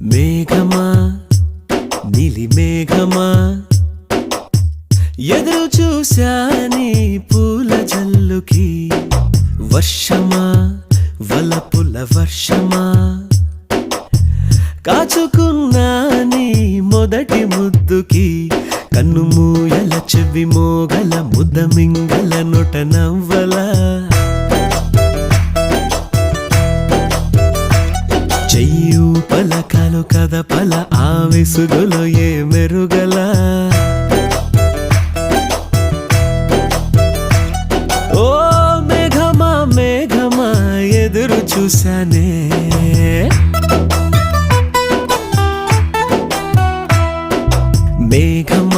మేఘమా నీలి మేఘమా ఎదురు చూశాని పూల జల్లుకి వర్షమా వలపుల వర్షమా కాచుకున్నాని మొదటి ముద్దుకి కన్ను మూయల చెవి మోగల ముద్ద మింగల నొట నవ్వలా చెయ్యు పలకలు కదపల ఆ విసుగులో ఏ మెరుగల ఓ మేఘమా మేఘమా ఎదురు చూశానే మేఘమా